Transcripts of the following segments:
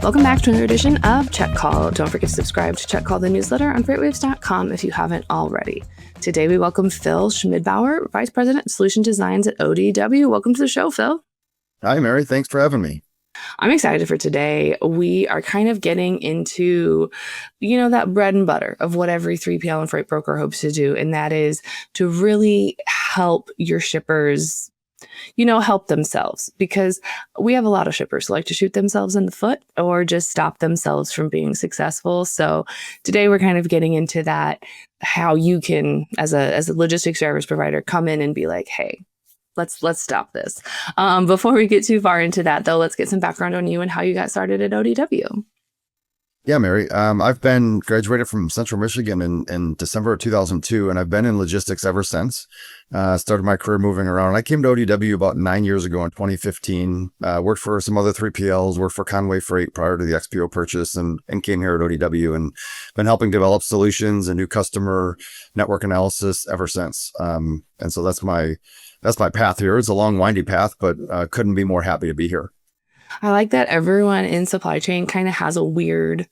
Welcome back to another edition of Check Call. Don't forget to subscribe to Check Call, the newsletter on FreightWaves.com if you haven't already. Today we welcome Phil Schmidbauer, Vice President of Solution Designs at ODW. Welcome to the show, Phil. Hi, Mary. Thanks for having me. I'm excited for today. We are kind of getting into, that bread and butter of what every 3PL and freight broker hopes to do, and that is to really help your shippers help themselves, because we have a lot of shippers who like to shoot themselves in the foot or just stop themselves from being successful. So today we're kind of getting into that, how you can, as a logistics service provider, come in and be like, hey, let's stop this. Before we get too far into that, though, let's get some background on you and how you got started at ODW. Yeah, Mary. I've been graduated from Central Michigan in December of 2002, and I've been in logistics ever since. Started my career moving around. I came to ODW about 9 years ago in 2015. Worked for some other 3PLs, worked for Conway Freight prior to the XPO purchase, and came here at ODW and been helping develop solutions and new customer network analysis ever since. And so that's my path here. It's a long, windy path, but couldn't be more happy to be here. I like that everyone in supply chain kind of has a weird,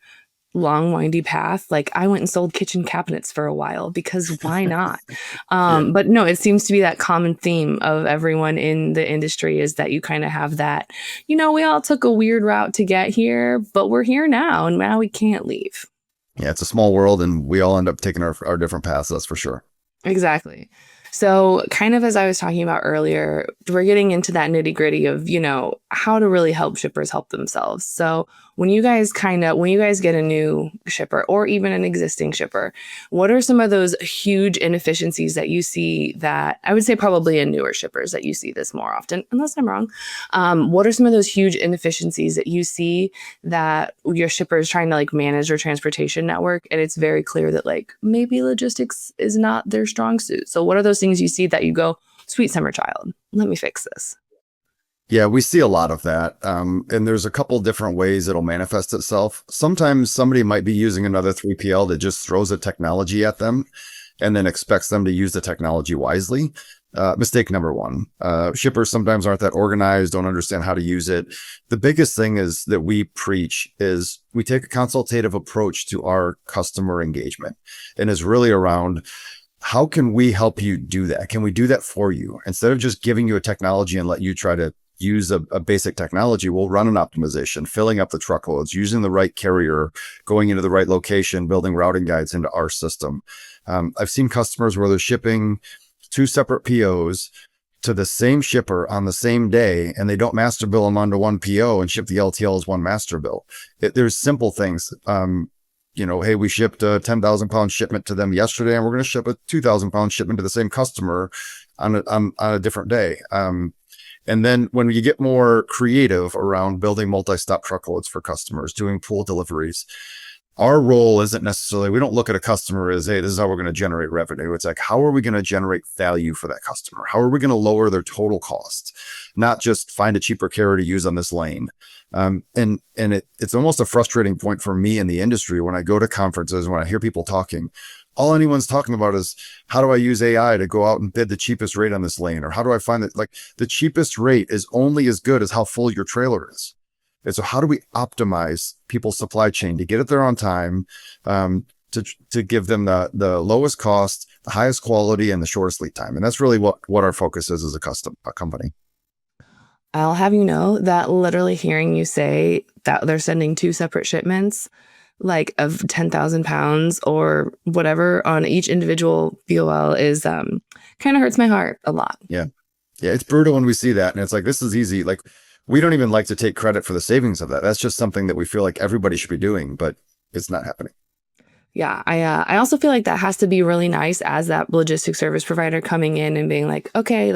long, windy path. Like, I went and sold kitchen cabinets for a while because why not? But no, it seems to be that common theme of everyone in the industry is that you kind of have that, we all took a weird route to get here, but we're here now and now we can't leave. Yeah, it's a small world and we all end up taking our different paths, that's for sure. Exactly. So kind of as I was talking about earlier, we're getting into that nitty gritty of, how to really help shippers help themselves. So when you guys get a new shipper or even an existing shipper, what are some of those huge inefficiencies that you see that I would say probably in newer shippers that you see this more often, unless I'm wrong? What are some of those huge inefficiencies that you see that your shipper is trying to manage their transportation network? And it's very clear that maybe logistics is not their strong suit. So what are those things you see that you go, sweet summer child, let me fix this? Yeah, we see a lot of that. And there's a couple different ways it'll manifest itself. Sometimes somebody might be using another 3PL that just throws a technology at them and then expects them to use the technology wisely. Mistake number one. Shippers sometimes aren't that organized, don't understand how to use it. The biggest thing is that we preach is we take a consultative approach to our customer engagement, and is really around, how can we help you do that? Can we do that for you? Instead of just giving you a technology and let you try to use a basic technology, we'll run an optimization, filling up the truckloads, using the right carrier, going into the right location, building routing guides into our system. I've seen customers where they're shipping 2 separate POs to the same shipper on the same day, and they don't master bill them onto one PO and ship the LTL as one master bill. There's simple things. Hey, we shipped a 10,000 pound shipment to them yesterday, and we're going to ship a 2,000 pound shipment to the same customer on a different day. And then when you get more creative around building multi-stop truckloads for customers, doing pool deliveries, our role isn't necessarily, we don't look at a customer as, hey, this is how we're going to generate revenue. It's like, how are we going to generate value for that customer? How are we going to lower their total cost? Not just find a cheaper carrier to use on this lane. It's almost a frustrating point for me in the industry when I go to conferences, when I hear people talking. All anyone's talking about is, how do I use AI to go out and bid the cheapest rate on this lane? Or how do I find that the cheapest rate is only as good as how full your trailer is? And so how do we optimize people's supply chain to get it there on time, to give them the lowest cost, the highest quality, and the shortest lead time? And that's really what our focus is as a company. I'll have you know that literally hearing you say that they're sending 2 separate shipments, of 10,000 pounds or whatever on each individual BOL is kind of hurts my heart a lot. Yeah. It's brutal when we see that. And it's like, this is easy. We don't even like to take credit for the savings of that. That's just something that we feel like everybody should be doing, but it's not happening. Yeah, I also feel like that has to be really nice as that logistics service provider coming in and being like, okay,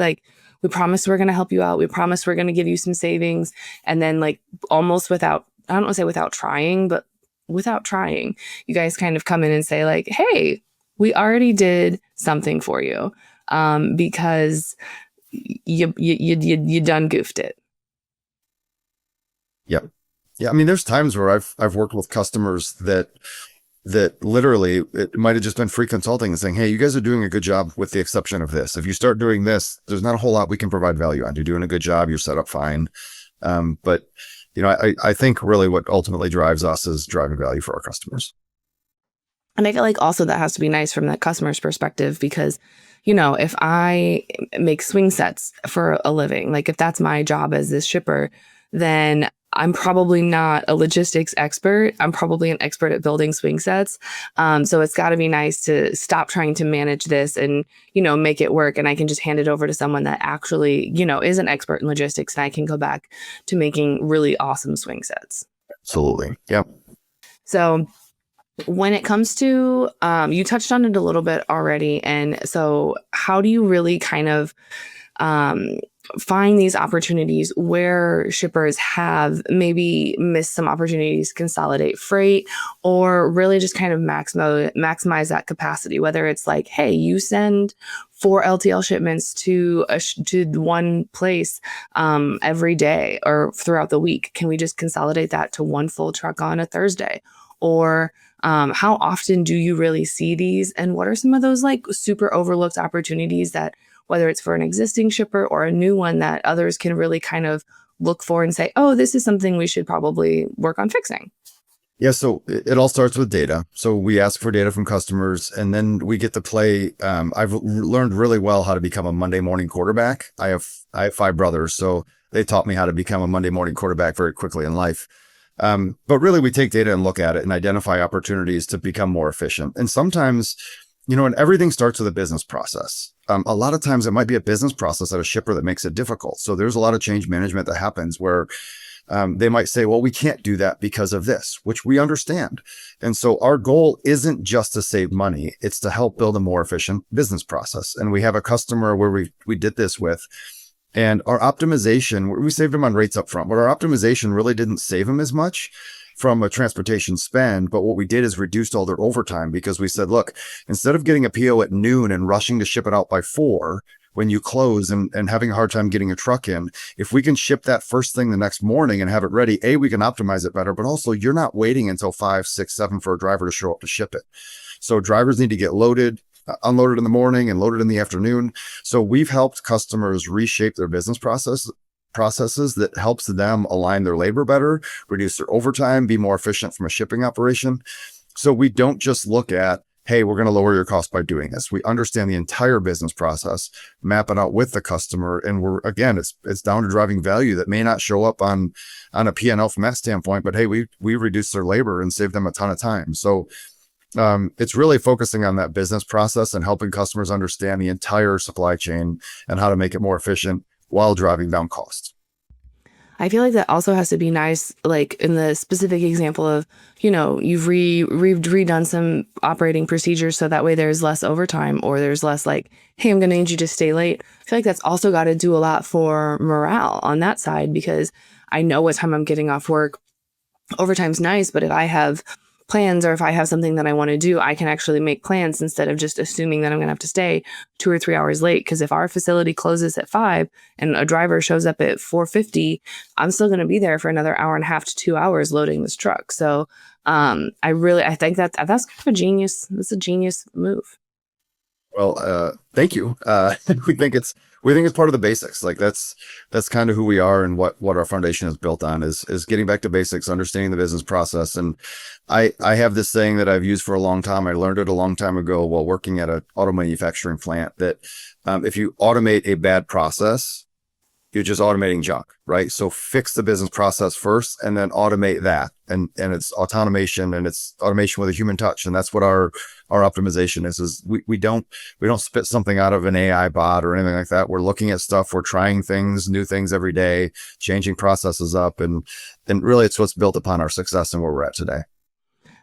we promise we're going to help you out. We promise we're going to give you some savings. And then almost without, I don't want to say without trying, but without trying, you guys kind of come in and say hey, we already did something for you because you done goofed it. Yep. Yeah. I mean, there's times where I've worked with customers that literally it might have just been free consulting and saying, hey, you guys are doing a good job with the exception of this. If you start doing this, there's not a whole lot we can provide value on. You're doing a good job. You're set up fine. But I think really what ultimately drives us is driving value for our customers. And I feel like also that has to be nice from that customer's perspective because, if I make swing sets for a living, like if that's my job as this shipper, then I'm probably not a logistics expert. I'm probably an expert at building swing sets. So it's got to be nice to stop trying to manage this and, make it work. And I can just hand it over to someone that actually, is an expert in logistics. And I can go back to making really awesome swing sets. Absolutely. Yeah. So when it comes to, you touched on it a little bit already. And so, how do you really kind of um, find these opportunities where shippers have maybe missed some opportunities to consolidate freight or really just kind of maximize that capacity? Whether it's like, hey, you send 4 LTL shipments to one place every day or throughout the week. Can we just consolidate that to one full truck on a Thursday? Or how often do you really see these? And what are some of those like super overlooked opportunities that, whether it's for an existing shipper or a new one, that others can really kind of look for and say, oh, this is something we should probably work on fixing? Yeah, so it all starts with data. So we ask for data from customers, and then we get to play. I've learned really well how to become a Monday morning quarterback. I have 5 brothers, so they taught me how to become a Monday morning quarterback very quickly in life. But really, we take data and look at it and identify opportunities to become more efficient. And sometimes, and everything starts with a business process. A lot of times, it might be a business process at a shipper that makes it difficult. So there's a lot of change management that happens where they might say, well, we can't do that because of this, which we understand. And so our goal isn't just to save money, it's to help build a more efficient business process. And we have a customer where we did this with, and our optimization, we saved them on rates up front, but our optimization really didn't save them as much from a transportation spend. But what we did is reduced all their overtime because we said, look, instead of getting a PO at noon and rushing to ship it out by 4, when you close and having a hard time getting a truck in, if we can ship that first thing the next morning and have it ready, we can optimize it better, but also you're not waiting until 5, 6, 7 for a driver to show up to ship it. So drivers need to get loaded, unloaded in the morning and loaded in the afternoon. So we've helped customers reshape their business processes that helps them align their labor better, reduce their overtime, be more efficient from a shipping operation. So we don't just look at, hey, we're going to lower your cost by doing this. We understand the entire business process, map it out with the customer. And it's down to driving value that may not show up on a P&L from that standpoint, but hey, we reduce their labor and save them a ton of time. So it's really focusing on that business process and helping customers understand the entire supply chain and how to make it more efficient while driving down costs. I feel like that also has to be nice, like in the specific example of, you've redone some operating procedures so that way there's less overtime or there's less like, hey, I'm going to need you to stay late. I feel like that's also got to do a lot for morale on that side because I know what time I'm getting off work. Overtime's nice, but if I have plans or if I have something that I want to do, I can actually make plans instead of just assuming that I'm going to have to stay 2 or 3 hours late. Because if our facility closes at 5 and a driver shows up at 4:50, I'm still going to be there for another hour and a half to 2 hours loading this truck. So I think that's kind of a genius. That's a genius move. Well, thank you. We think it's part of the basics. Like that's kind of who we are and what our foundation is built on is getting back to basics, understanding the business process. And I have this saying that I've used for a long time. I learned it a long time ago while working at an auto manufacturing plant that if you automate a bad process, you're just automating junk, right? So fix the business process first and then automate that. And it's automation and it's automation with a human touch. And that's what our optimization is we don't spit something out of an AI bot or anything like that. We're looking at stuff, we're trying things, new things every day, changing processes up. And really it's what's built upon our success and where we're at today.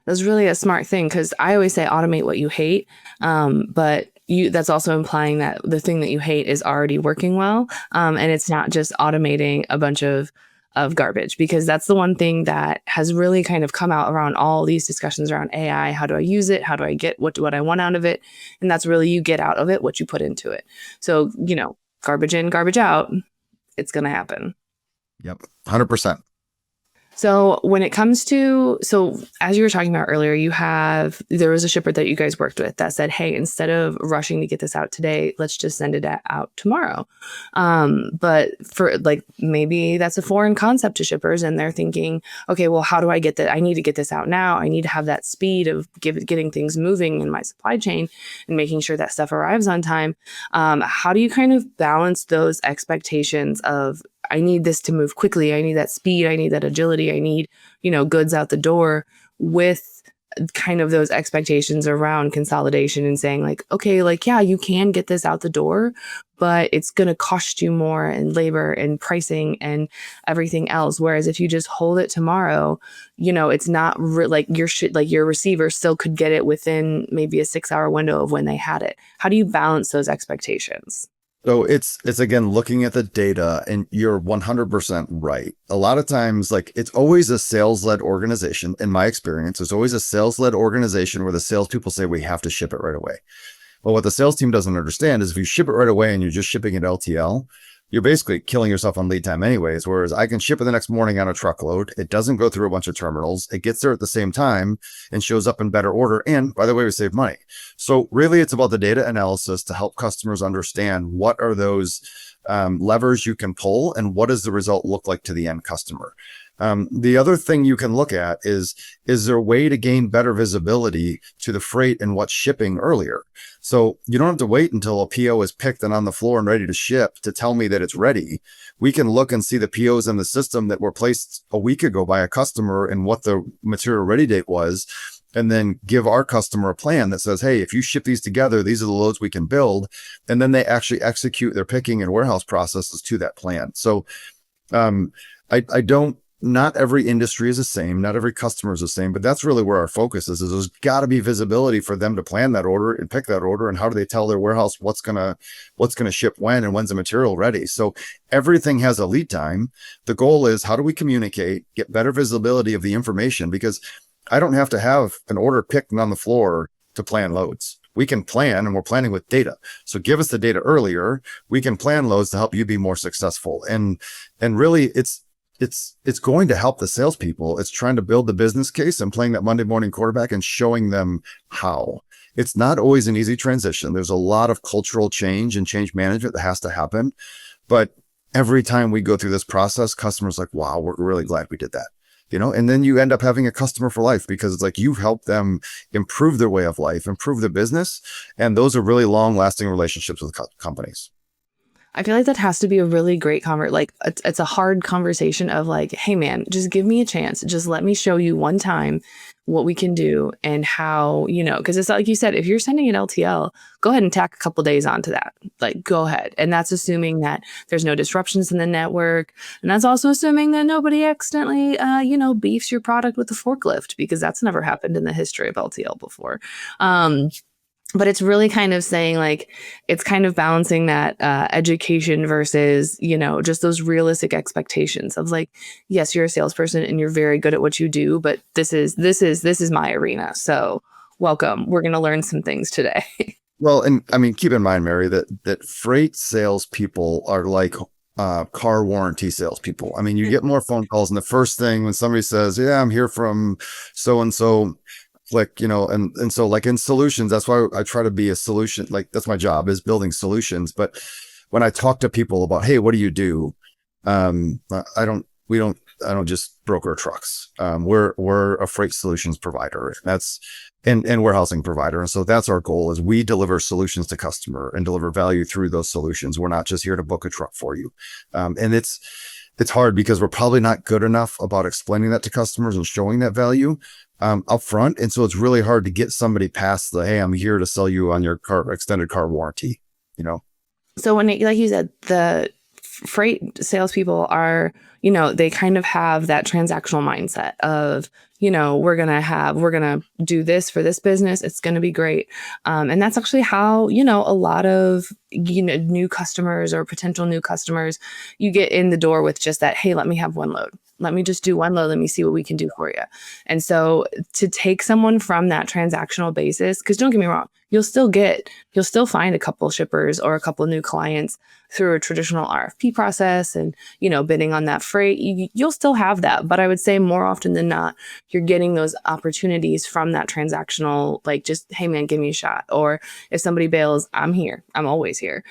That's really a smart thing because I always say automate what you hate. But that's also implying that the thing that you hate is already working well. And it's not just automating a bunch of garbage, because that's the one thing that has really kind of come out around all these discussions around AI. How do I use it? How do I get what I want out of it? And that's really, you get out of it what you put into it. So, garbage in, garbage out, it's going to happen. Yep. 100%. So when it comes to, so as you were talking about earlier, there was a shipper that you guys worked with that said, hey, instead of rushing to get this out today, let's just send it out tomorrow. But for like, maybe that's a foreign concept to shippers and they're thinking, okay, well, how do I get that? I need to get this out now. I need to have that speed of getting things moving in my supply chain and making sure that stuff arrives on time. How do you kind of balance those expectations of, I need this to move quickly. I need that speed. I need that agility. I need, goods out the door, with kind of those expectations around consolidation and saying like, okay, like, yeah, you can get this out the door, but it's going to cost you more in labor and pricing and everything else. Whereas if you just hold it tomorrow, it's not like your receiver still could get it within maybe a 6-hour window of when they had it. How do you balance those expectations? So it's again looking at the data, and you're 100% right. A lot of times, like, it's always a sales-led organization. In my experience, there's always a sales-led organization where the salespeople say we have to ship it right away. Well, what the sales team doesn't understand is if you ship it right away and you're just shipping it LTL, you're basically killing yourself on lead time anyways. Whereas I can ship it the next morning on a truckload. It doesn't go through a bunch of terminals. It gets there at the same time and shows up in better order. And by the way, we save money. So really it's about the data analysis to help customers understand what are those levers you can pull and what does the result look like to the end customer. The other thing you can look at is there a way to gain better visibility to the freight and what's shipping earlier? So you don't have to wait until a PO is picked and on the floor and ready to ship to tell me that it's ready. We can look and see the POs in the system that were placed a week ago by a customer and what the material ready date was, and then give our customer a plan that says, hey, if you ship these together, these are the loads we can build. And then they actually execute their picking and warehouse processes to that plan. So not every industry is the same. Not every customer is the same, but that's really where our focus is there's got to be visibility for them to plan that order and pick that order. And how do they tell their warehouse what's going to ship when and when's the material ready? So everything has a lead time. The goal is, how do we communicate, get better visibility of the information? Because I don't have to have an order picked and on the floor to plan loads. We can plan, and we're planning with data. So give us the data earlier. We can plan loads to help you be more successful. And really it's going to help the salespeople. It's trying to build the business case and playing that Monday morning quarterback and showing them how. It's not always an easy transition. There's a lot of cultural change and change management that has to happen. But every time we go through this process, customers are like, wow, we're really glad we did that. And then you end up having a customer for life because it's like you've helped them improve their way of life, improve their business. And those are really long lasting relationships with companies. I feel like that has to be a really great like it's a hard conversation of like, hey man, just give me a chance. Just let me show you one time what we can do and how, because it's like you said, if you're sending an LTL, go ahead and tack a couple days onto that. Like, go ahead. And that's assuming that there's no disruptions in the network. And that's also assuming that nobody accidentally, beefs your product with a forklift, because that's never happened in the history of LTL before. But it's really kind of saying like, it's kind of balancing that education versus, just those realistic expectations of like, yes, you're a salesperson and you're very good at what you do, but this is my arena. So welcome. We're going to learn some things today. Well, and I mean, keep in mind, Mary, that freight salespeople are like car warranty salespeople. I mean, you get more phone calls, and the first thing when somebody says, yeah, I'm here from so-and-so, like, and so like in solutions, that's why I try to be a solution. Like, that's my job, is building solutions. But when I talk to people about, hey, what do you do? I don't just broker trucks. We're a freight solutions provider. That's and warehousing provider. And so that's our goal, is we deliver solutions to customer and deliver value through those solutions. We're not just here to book a truck for you. And it's hard because we're probably not good enough about explaining that to customers and showing that value up front. And so it's really hard to get somebody past the, hey, I'm here to sell you on your extended car warranty, So when like you said, the freight salespeople are, they kind of have that transactional mindset of, we're going to do this for this business. It's going to be great. And that's actually how, a lot of, new customers or potential new customers, you get in the door with just that, hey, let me have one load. let me just do one load. Let me see what we can do for you. And so to take someone from that transactional basis, because don't get me wrong, you'll still find a couple shippers or a couple new clients through a traditional RFP process and, bidding on that freight. You'll still have that. But I would say more often than not, you're getting those opportunities from that transactional, like just, hey man, give me a shot. Or if somebody bails, I'm here. I'm always here.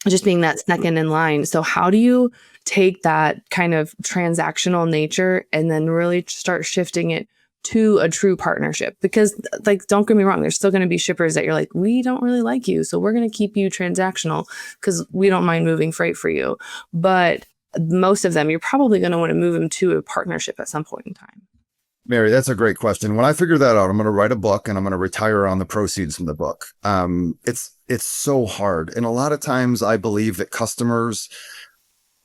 Just being that second in line. So how do you take that kind of transactional nature and then really start shifting it to a true partnership? Because like, don't get me wrong, there's still going to be shippers that you're like, we don't really like you, so we're going to keep you transactional because we don't mind moving freight for you. But most of them, you're probably going to want to move them to a partnership at some point in time. Mary, that's a great question. When I figure that out, I'm going to write a book and I'm going to retire on the proceeds from the book. It's so hard. And a lot of times I believe that customers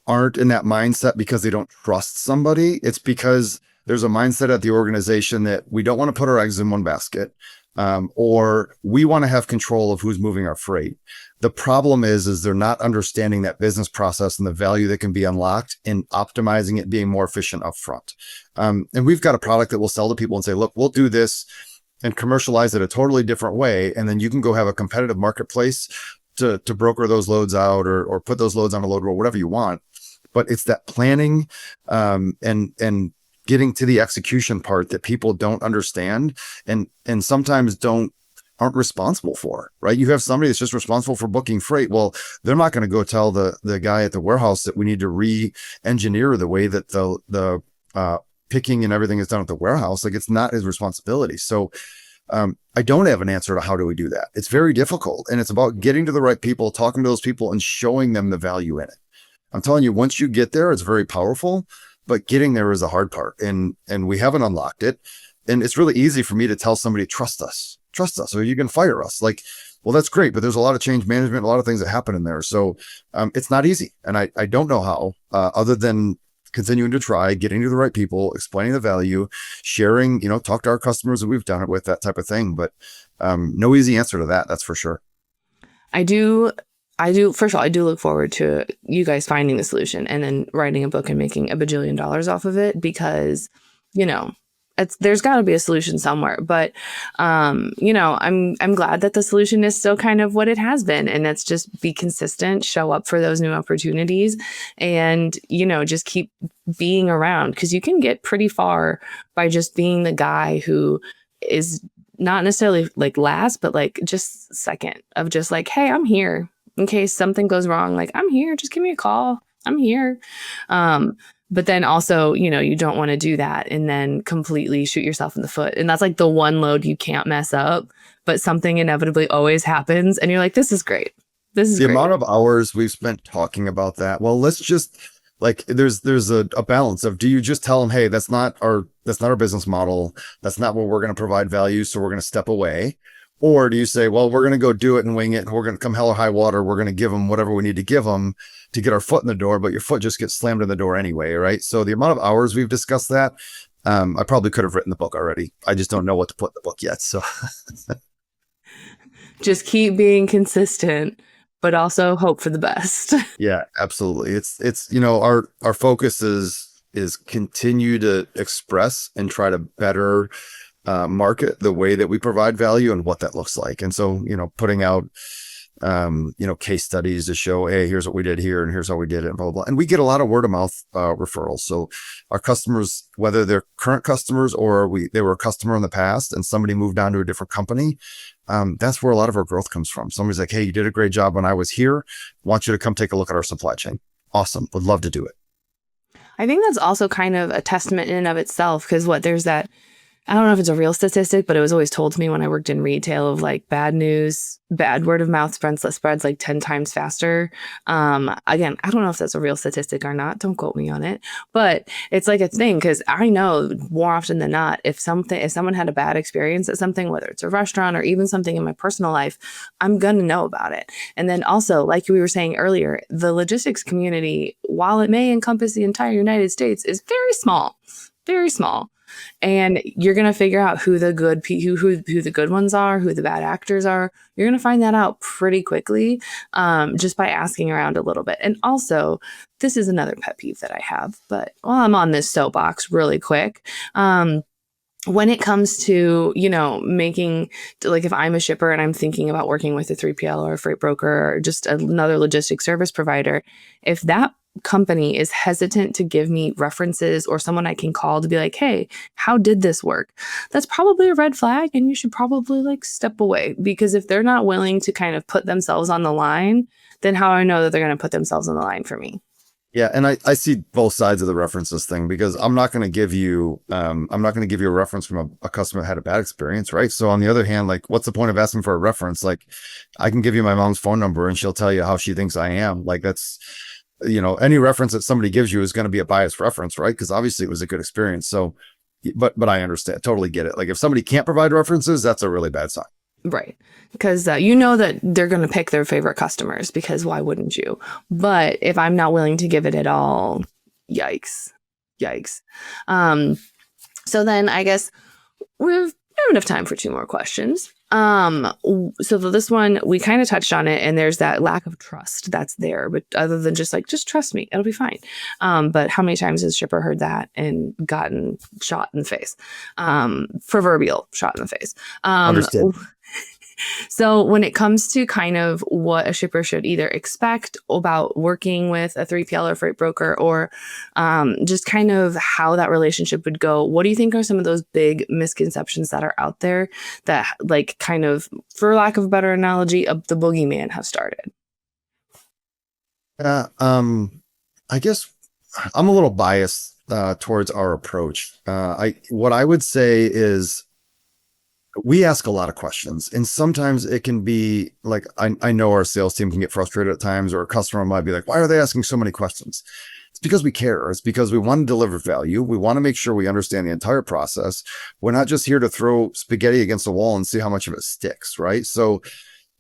aren't in that mindset because they don't trust somebody. It's because there's a mindset at the organization that we don't want to put our eggs in one basket, or we want to have control of who's moving our freight. The problem is they're not understanding that business process and the value that can be unlocked in optimizing it, being more efficient upfront. And we've got a product that we'll sell to people and say, look, we'll do this and commercialize it a totally different way. And then you can go have a competitive marketplace to broker those loads out or put those loads on a load roll, whatever you want. But it's that planning and getting to the execution part that people don't understand and sometimes aren't responsible for, right? You have somebody that's just responsible for booking freight. Well, they're not going to go tell the guy at the warehouse that we need to re-engineer the way that the picking and everything is done at the warehouse. Like, it's not his responsibility. So I don't have an answer to how do we do that. It's very difficult. And it's about getting to the right people, talking to those people and showing them the value in it. I'm telling you, once you get there, it's very powerful, but getting there is the hard part. And we haven't unlocked it. And it's really easy for me to tell somebody, trust us, or you can fire us. Like, well, that's great, but there's a lot of change management, a lot of things that happen in there. So it's not easy. And I don't know how, other than continuing to try, getting to the right people, explaining the value, sharing, talk to our customers that we've done it with, that type of thing. But no easy answer to that. That's for sure. I do. First of all, I do look forward to you guys finding the solution and then writing a book and making $1 billion off of it because, there's got to be a solution somewhere. But, I'm glad that the solution is still kind of what it has been. And that's just be consistent, show up for those new opportunities and, just keep being around because you can get pretty far by just being the guy who is not necessarily like last, but like just second of just like, hey, I'm here. In case something goes wrong, like, I'm here, just give me a call. I'm here. But then also, you don't want to do that and then completely shoot yourself in the foot. And that's like the one load you can't mess up, but something inevitably always happens. And you're like, this is great. This is the great. Amount of hours we've spent talking about that. Well, let's just like, there's a balance of, do you just tell them, hey, that's not our business model. That's not where we're going to provide value. So we're going to step away. Or do you say, well, we're going to go do it and wing it, and we're going to come hell or high water. We're going to give them whatever we need to give them to get our foot in the door, but your foot just gets slammed in the door anyway, right? So the amount of hours we've discussed that, I probably could have written the book already. I just don't know what to put in the book yet. So just keep being consistent, but also hope for the best. Yeah, absolutely. It's our focus is continue to express and try to better market the way that we provide value and what that looks like. And so, putting out, case studies to show, hey, here's what we did here and here's how we did it and blah, blah, blah. And we get a lot of word of mouth referrals. So our customers, whether they're current customers or they were a customer in the past and somebody moved on to a different company, that's where a lot of our growth comes from. Somebody's like, hey, you did a great job when I was here. Want you to come take a look at our supply chain. Awesome. Would love to do it. I think that's also kind of a testament in and of itself because there's that, I don't know if it's a real statistic, but it was always told to me when I worked in retail of like bad news, bad word of mouth spreads like 10 times faster. Again, I don't know if that's a real statistic or not. Don't quote me on it, but it's like a thing. Cause I know more often than not, if someone had a bad experience at something, whether it's a restaurant or even something in my personal life, I'm going to know about it. And then also, like we were saying earlier, the logistics community, while it may encompass the entire United States, is very small, very small. and you're going to figure out who the good who the good ones are, who the bad actors are. You're going to find that out pretty quickly, just by asking around a little bit. And also, this is another pet peeve that I have, but while I'm on this soapbox really quick, when it comes to, making, like if I'm a shipper and I'm thinking about working with a 3PL or a freight broker or just another logistics service provider, if that company is hesitant to give me references or someone I can call to be like, hey, how did this work? That's probably a red flag, and you should probably like step away, because if they're not willing to kind of put themselves on the line, then how do I know that they're going to put themselves on the line for me? Yeah, and I see both sides of the references thing, because I'm not going to give you a reference from a customer that had a bad experience, right? So on the other hand, like, what's the point of asking for a reference? Like, I can give you my mom's phone number and she'll tell you how she thinks I am. Like, that's, any reference that somebody gives you is going to be a biased reference, right? Because obviously it was a good experience. So, but I understand, totally get it. Like, if somebody can't provide references, that's a really bad sign. Right. Because you know that they're going to pick their favorite customers, because why wouldn't you? But if I'm not willing to give it at all, yikes. Yikes. So then I guess we have enough time for two more questions. So this one, we kind of touched on it, and there's that lack of trust that's there, but other than just trust me, it'll be fine. But how many times has shipper heard that and gotten shot in the face? Proverbial shot in the face. Understood. So when it comes to kind of what a shipper should either expect about working with a 3PL or freight broker, or just kind of how that relationship would go, what do you think are some of those big misconceptions that are out there that, like, kind of, for lack of a better analogy, the boogeyman have started? Yeah, I guess I'm a little biased towards our approach. What I would say is, we ask a lot of questions, and sometimes it can be like, I know our sales team can get frustrated at times, or a customer might be like, why are they asking so many questions? It's because we care. It's because we want to deliver value. We want to make sure we understand the entire process. We're not just here to throw spaghetti against the wall and see how much of it sticks, right? So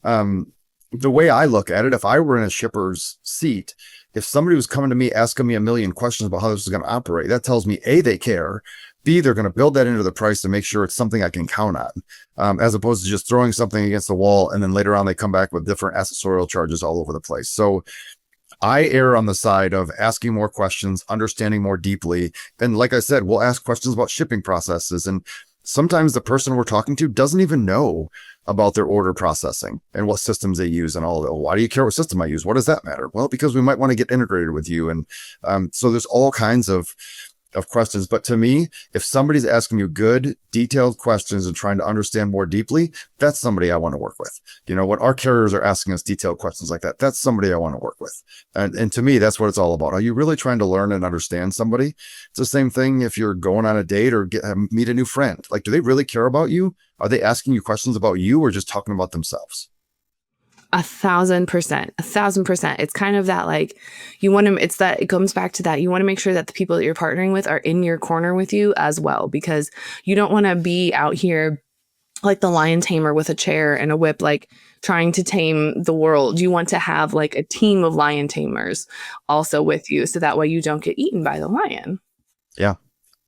the way I look at it, if I were in a shipper's seat, if somebody was coming to me asking me a million questions about how this is going to operate, that tells me, A, they care. B, they're going to build that into the price to make sure it's something I can count on, as opposed to just throwing something against the wall and then later on they come back with different accessorial charges all over the place. So I err on the side of asking more questions, understanding more deeply. And like I said, we'll ask questions about shipping processes. And sometimes the person we're talking to doesn't even know about their order processing and what systems they use and all of that. Why do you care what system I use? What does that matter? Well, because we might want to get integrated with you. And so there's all kinds of questions. But to me, if somebody's asking you good, detailed questions and trying to understand more deeply, that's somebody I want to work with. When our carriers are asking us detailed questions like that, that's somebody I want to work with. And to me, that's what it's all about. Are you really trying to learn and understand somebody? It's the same thing if you're going on a date or meet a new friend. Like, do they really care about you? Are they asking you questions about you, or just talking about themselves? 1,000%, 1,000%. It's kind of that, like, it comes back to that. You want to make sure that the people that you're partnering with are in your corner with you as well, because you don't want to be out here like the lion tamer with a chair and a whip, like trying to tame the world. You want to have like a team of lion tamers also with you, so that way you don't get eaten by the lion. Yeah.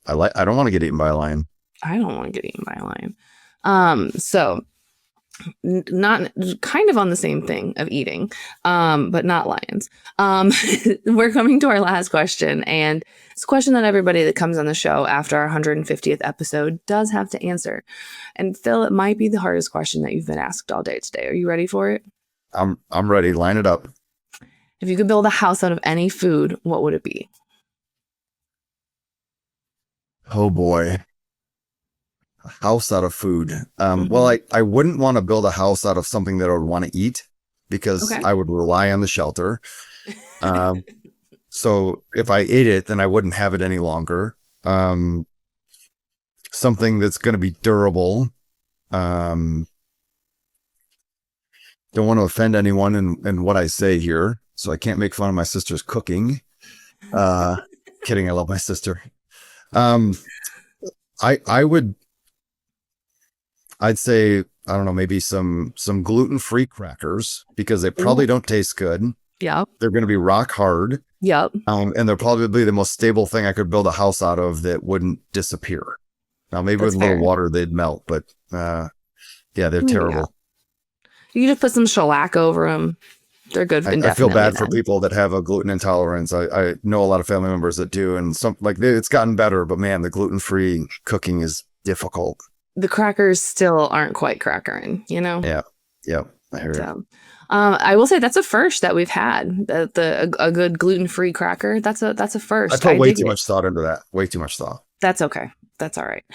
I don't want to get eaten by a lion. I don't want to get eaten by a lion. So not kind of on the same thing of eating, but not lions. We're coming to our last question, and it's a question that everybody that comes on the show after our 150th episode does have to answer. And Phil, it might be the hardest question that you've been asked all day today. Are you ready for it? I'm ready. Line it up. If you could build a house out of any food, what would it be? Oh boy. House out of food. Mm-hmm. Well, I wouldn't want to build a house out of something that I would want to eat, because Okay. I would rely on the shelter. So if I ate it, then I wouldn't have it any longer. Something that's going to be durable. Don't want to offend anyone in what I say here, so I can't make fun of my sister's cooking. Kidding. I love my sister. I'd say, I don't know, maybe some gluten-free crackers, because they probably don't taste good. Yep. They're going to be rock hard. Yep. And they're probably the most stable thing I could build a house out of that wouldn't disappear. Now, maybe with That's a little fair. water, they'd melt, but yeah, they're Maybe not. terrible. You can just put some shellac over them. They're good I feel indefinitely bad for then. people that have a gluten intolerance. I know a lot of family members that do, and it's gotten better, but man, the gluten-free cooking is difficult. The crackers still aren't quite crackering, you know? Yeah. Yeah. I hear you. So, I will say that's a first that we've had. A good gluten-free cracker. That's a I first. put I way dig too it. much thought into that. Way too much thought. That's okay. That's all right.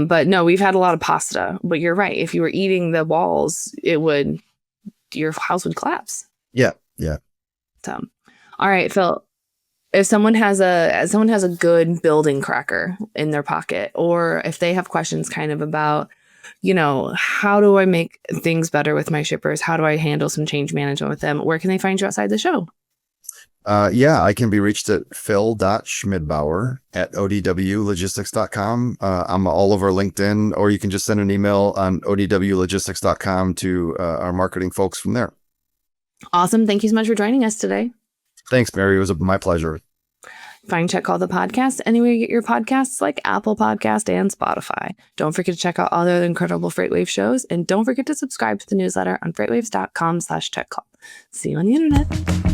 But no, we've had a lot of pasta. But you're right. If you were eating the walls, your house would collapse. Yeah. Yeah. So, all right, Phil. If someone has a good building cracker in their pocket, or if they have questions kind of about, how do I make things better with my shippers? How do I handle some change management with them? Where can they find you outside the show? Yeah, I can be reached at phil.schmidbauer@odwlogistics.com. I'm all over LinkedIn, or you can just send an email on odwlogistics.com to our marketing folks from there. Awesome. Thank you so much for joining us today. Thanks, Mary. It was my pleasure. Find Check All the Podcast anywhere you get your podcasts, like Apple Podcast and Spotify. Don't forget to check out all the other incredible FreightWaves shows, and don't forget to subscribe to the newsletter on freightwaves.com/checkcall. See you on the internet.